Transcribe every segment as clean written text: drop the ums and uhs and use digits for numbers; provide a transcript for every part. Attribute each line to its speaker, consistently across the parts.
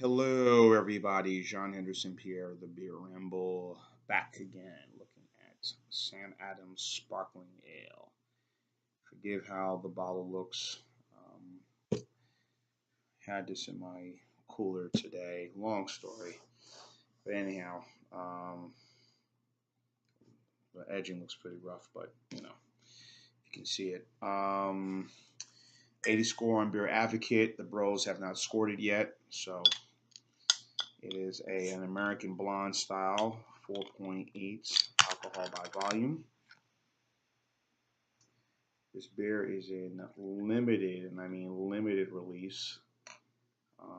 Speaker 1: Hello, everybody. Jean Henderson Pierre, the Beer Ramble, back again, looking at Sam Adams Sparkling Ale. Forgive how the bottle looks. Had this in my cooler today. Long story, but anyhow, the edging looks pretty rough, but you can see it. 80 score on Beer Advocate. The Bros have not scored it yet, so it is an American blonde style, 4.8 alcohol by volume. This beer is in limited, and I mean limited release.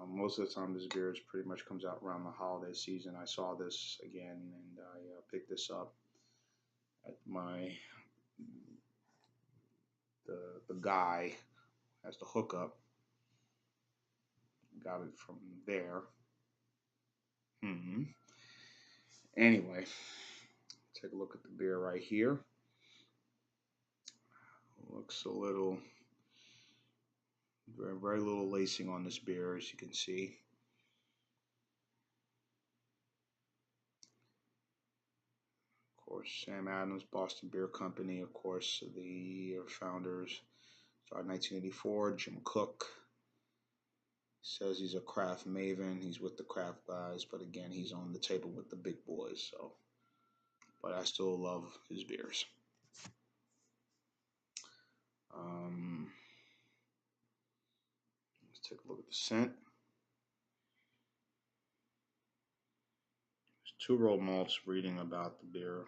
Speaker 1: Most of the time, this beer pretty much comes out around the holiday season. I saw this again, and I picked this up at the guy has the hookup. Got it from there. Anyway, take a look at the beer right here. Looks a little, very little lacing on this beer, as you can see. Of course, Sam Adams, Boston Beer Company, of course, the founders started in 1984. Jim Cook says he's a craft maven. He's with the craft guys, but again, he's on the table with the big boys. So, but I still love his beers. Let's take a look at the scent. There's two-row malts. Reading about the beer,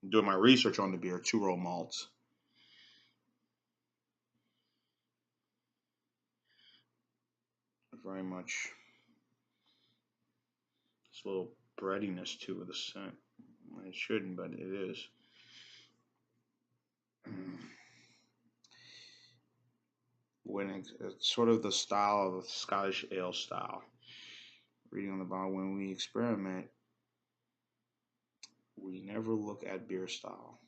Speaker 1: doing my research on the beer. Two-row malts. Very much this little breadiness to the scent. It shouldn't, but it is. When it's sort of the style of a Scottish ale style. Reading on the bottle, when we experiment, we never look at beer style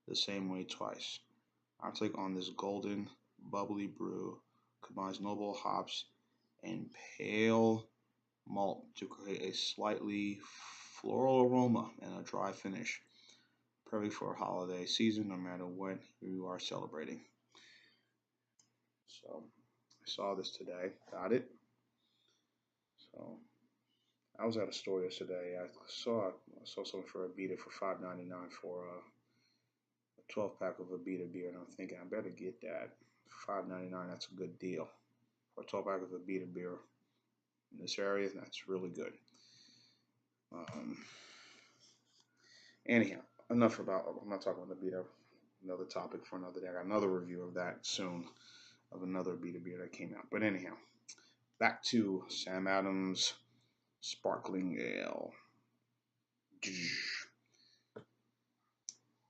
Speaker 1: the same way twice. Our take on this golden, bubbly brew combines noble hops and pale malt to create a slightly floral aroma and a dry finish. Perfect for a holiday season, no matter what you are celebrating. So I saw this today, got it. So I was at a store yesterday. I saw something for a beater for $5.99 for a 12-pack of a beater beer, and I'm thinking I better get that. For $5.99, that's a good deal for a 12-pack of a beater beer in this area. That's really good. Anyhow, enough about. I'm not talking about the beater. Another topic for another day. I got another review of that soon, of another beater beer that came out. But anyhow, back to Sam Adams Sparkling Ale.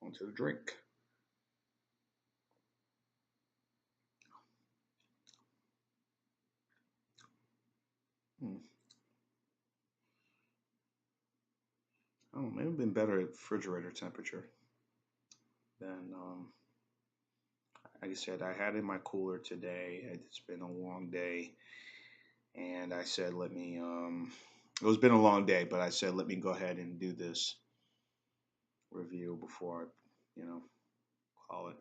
Speaker 1: Onto the drink. Oh, maybe been better at refrigerator temperature than. Like I said, I had it in my cooler today. It's been a long day, and I said, let me. It's been a long day, but I said, let me go ahead and do this review before I, call it.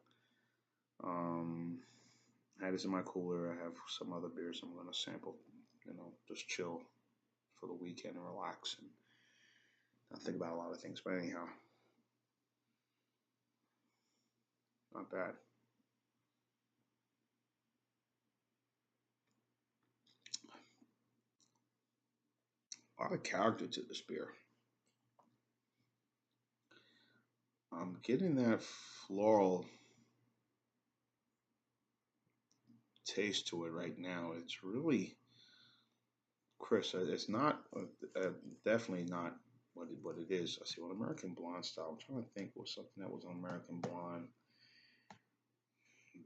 Speaker 1: I had this in my cooler. I have some other beers I'm going to sample, just chill for the weekend and relax and not think about a lot of things. But anyhow, not bad. A lot of character to this beer. I'm getting that floral taste to it right now. It's really crisp. It's not definitely not what it is. I see what American Blonde style. I'm trying to think what something that was on American Blonde.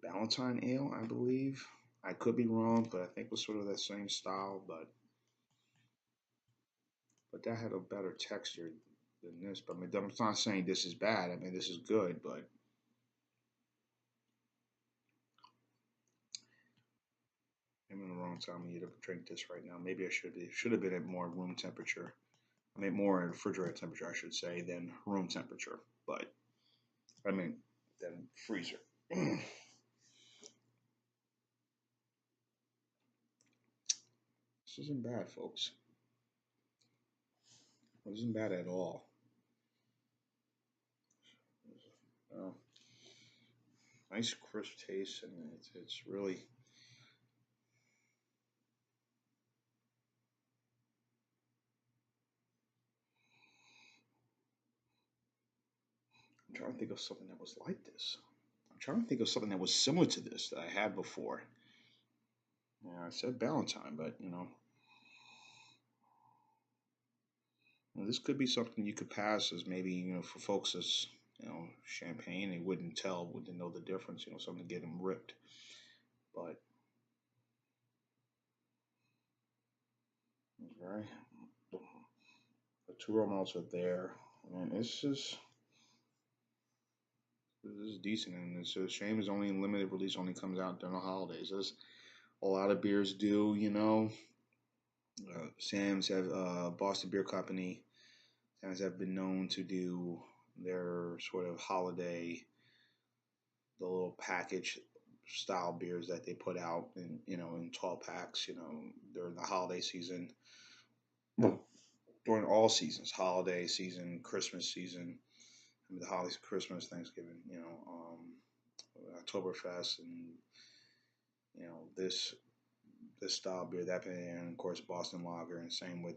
Speaker 1: Valentine Ale, I believe. I could be wrong, but I think it was sort of that same style. But that had a better texture than this. But I mean, I'm not saying this is bad. I mean, this is good, but I'm in the wrong wrong time of year to drink this right now. Maybe I should have been at more room temperature. I mean, more refrigerator temperature, I should say, than room temperature. But I mean, than freezer. This isn't bad, folks. This isn't bad at all. Uh, nice crisp taste, and it's really. I'm trying to think of something that was like this. I'm trying to think of something that was similar to this that I had before. Yeah, I said Valentine, but this could be something you could pass as maybe for folks as champagne. They wouldn't know the difference. Something to get them ripped. But right, the two raw malts are there, and this is decent. And it's a shame it's only limited release. Only comes out during the holidays. As a lot of beers do. Sam's have Boston Beer Company. Sam's have been known to do their sort of holiday, the little package style beers that they put out in 12 packs. During the holiday season, during all seasons, holiday season, Christmas season. I mean, the holidays, Christmas, Thanksgiving. Oktoberfest, and this style beer, that, and of course Boston Lager, and same with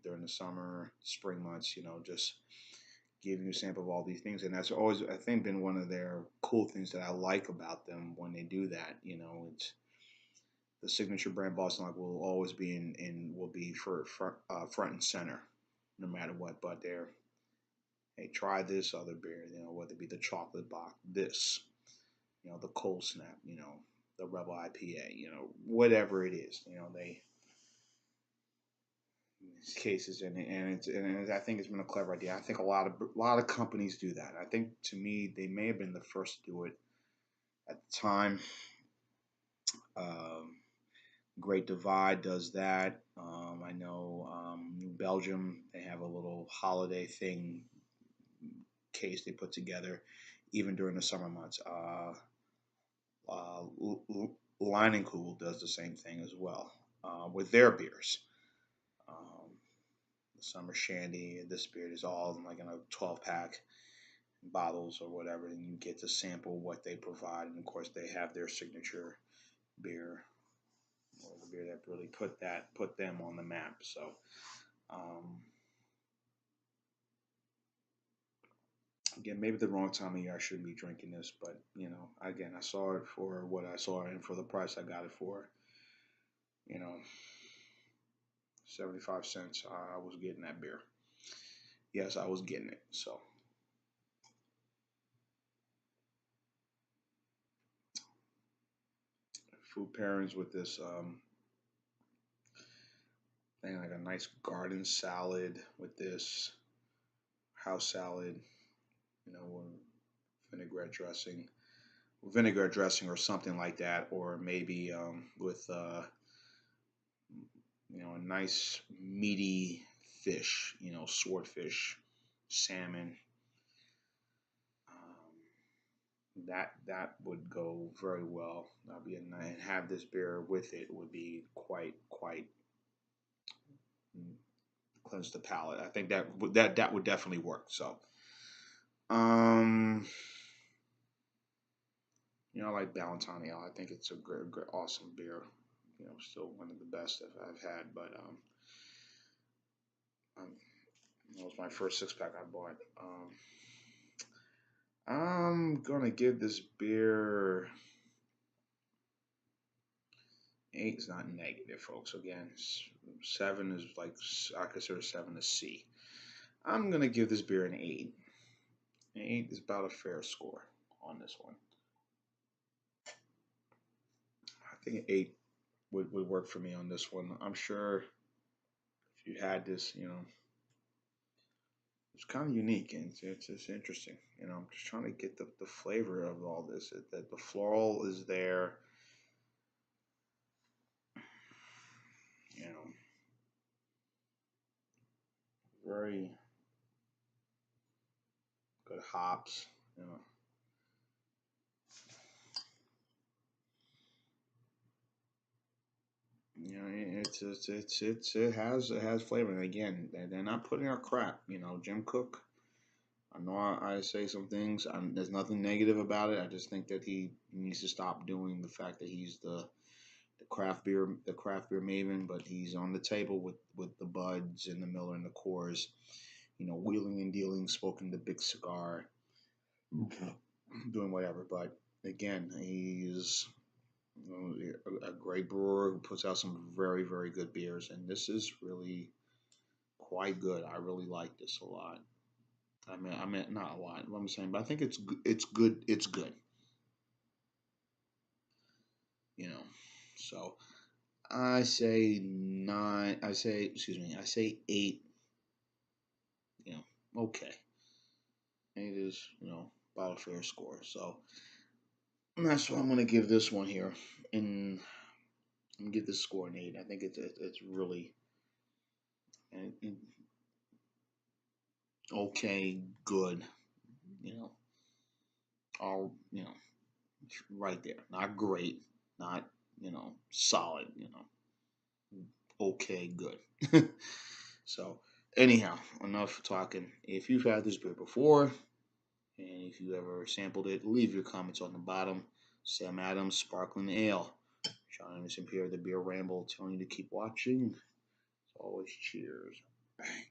Speaker 1: during the summer, spring months. Just giving you a sample of all these things, and that's always, I think, been one of their cool things that I like about them when they do that. It's the signature brand Boston Lager will always be in will be front and center, no matter what. But they're, hey, try this other beer. Whether it be the chocolate box, this, the cold snap, the rebel IPA, whatever it is, they these cases, I think it's been a clever idea. I think a lot of companies do that. I think, to me, they may have been the first to do it at the time. Um, Great Divide does that. I know New Belgium, they have a little holiday thing case they put together, even during the summer months. Uh, Line and Cool does the same thing as well with their beers. Um, the Summer Shandy, this beer is all like in a 12 pack bottles or whatever, and you get to sample what they provide. And of course, they have their signature beer, or the beer that really put them on the map. So, um, again, maybe the wrong time of year I shouldn't be drinking this, but again, I saw it for what I saw and for the price I got it for. You know, 75 cents. I was getting that beer. Yes, I was getting it. So, food pairings with this thing, like a nice garden salad with this house salad, or vinegar dressing or something like that, or maybe with a nice meaty fish, swordfish, salmon. That would go very well. That'd be and have this beer with it would be quite mm, cleanse the palate. I think that would definitely work. So, um, I like Valentine Ale. I think it's a great, awesome beer. Still one of the best that I've had. But um, that was my first 6 pack I bought. I'm gonna give this beer 8. Is not negative, folks. Again, 7 is like, I consider 7 a C. I'm gonna give this beer an 8. An 8 is about a fair score on this one. I think an 8 would work for me on this one. I'm sure if you had this, it's kind of unique, and it's interesting. I'm just trying to get the flavor of all this. That the floral is there. very good hops. You know, it has flavor. And again, they're not putting out crap. You know, Jim Cook. I know I say some things. There's nothing negative about it. I just think that he needs to stop doing the fact that he's the craft beer maven, but he's on the table with the Buds and the Miller and the Coors. You know, wheeling and dealing, smoking the big cigar, doing whatever. But again, he's a great brewer who puts out some very very good beers, and this is really quite good. I really like this a lot. I mean, not a lot. What I'm saying, but I think it's good. It's good. You know, so I say nine. I say excuse me. I say eight. You know, okay. Eight is about a fair score. So that's what I'm gonna give this one here, and I'm gonna give this score an eight. I think it's really uh, okay, good. You know, all right there. Not great, not solid. Okay, good. So anyhow, enough talking. If you've had this beer before, and if you ever sampled it, leave your comments on the bottom. Sam Adams, Sparkling Ale. Sean Anderson here, the Beer Ramble, telling you to keep watching. As always, cheers. Bang.